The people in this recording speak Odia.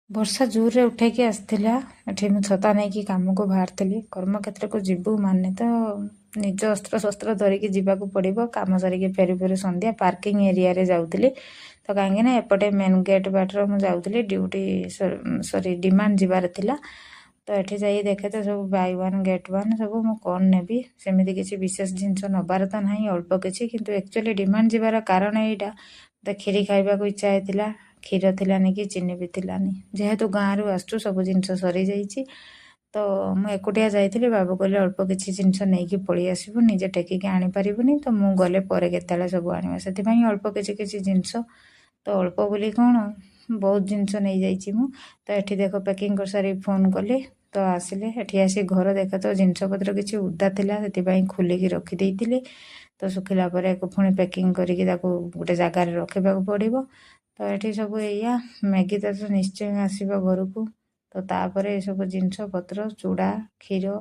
ବର୍ଷା ଜୋରରେ ଉଠେଇକି ଆସିଥିଲା। ଏଠି ମୁଁ ଛତା ନେଇକି କାମକୁ ବାହାରିଥିଲି। କର୍ମକ୍ଷେତ୍ରକୁ ଯିବୁ ମାନେ ତ ନିଜ ଅସ୍ତ୍ରଶସ୍ତ୍ର ଧରିକି ଯିବାକୁ ପଡ଼ିବ। କାମ ସାରିକି ଫେରୁ ଫେରୁ ସନ୍ଧ୍ୟା। ପାର୍କିଂ ଏରିଆରେ ଯାଉଥିଲି ତ କାହିଁକି ନା ଏପଟେ ମେନ୍ ଗେଟ୍ ବାଟରେ ମୁଁ ଯାଉଥିଲି ଡ୍ୟୁଟି ସରି ଡିମାଣ୍ଡ ଯିବାର ଥିଲା। ତ ଏଠି ଯାଇ ଦେଖେ ତ ସବୁ ବାଇ ୱାନ୍ ଗେଟ୍ ୱାନ୍ ସବୁ। ମୁଁ କ'ଣ ନେବି ସେମିତି କିଛି ବିଶେଷ ଜିନିଷ ନେବାର ତ ନାହିଁ, ଅଳ୍ପ କିଛି। କିନ୍ତୁ ଆକ୍ଚୁଆଲି ଡିମାଣ୍ଡ ଯିବାର କାରଣ ଏଇଟା, ମୋତେ କ୍ଷୀରି ଖାଇବାକୁ ଇଚ୍ଛା ହେଇଥିଲା। କ୍ଷୀର ଥିଲାନି କି ଚିନି ବି ଥିଲାନି। ଯେହେତୁ ଗାଁରୁ ଆସୁଛୁ ସବୁ ଜିନିଷ ସରିଯାଇଛି ତ ମୁଁ ଏକୁଟିଆ ଯାଇଥିଲି। ବାବୁ କହିଲେ ଅଳ୍ପ କିଛି ଜିନିଷ ନେଇକି ପଳେଇ ଆସିବୁ, ନିଜେ ଟେକିକି ଆଣିପାରିବୁନି ତ ମୁଁ ଗଲେ ପରେ କେତେବେଳେ ସବୁ ଆଣିବା। ସେଥିପାଇଁ ଅଳ୍ପ କିଛି କିଛି ଜିନିଷ, ତ ଅଳ୍ପ ବୋଲି କ'ଣ ବହୁତ ଜିନିଷ ନେଇଯାଇଛି ମୁଁ। ତ ଏଠି ଦେଖ ପ୍ୟାକିଂ କରିସାରି ଫୋନ୍ କଲି ତ ଆସିଲେ। ଏଠି ଆସି ଘର ଦେଖ ତ ଜିନିଷପତ୍ର କିଛି ଓଦା ଥିଲା, ସେଥିପାଇଁ ଖୋଲିକି ରଖିଦେଇଥିଲି। ତ ଶୁଖିଲା ପରେ ପୁଣି ପ୍ୟାକିଂ କରିକି ତାକୁ ଗୋଟେ ଜାଗାରେ ରଖିବାକୁ ପଡ଼ିବ। ତ ଏଠି ସବୁ ଏଇଆ। ମ୍ୟାଗି ତ ନିଶ୍ଚୟ ଆସିବ ଘରକୁ। ତ ତାପରେ ଏସବୁ ଜିନିଷ ପତ୍ର ଚୁଡ଼ା, କ୍ଷୀର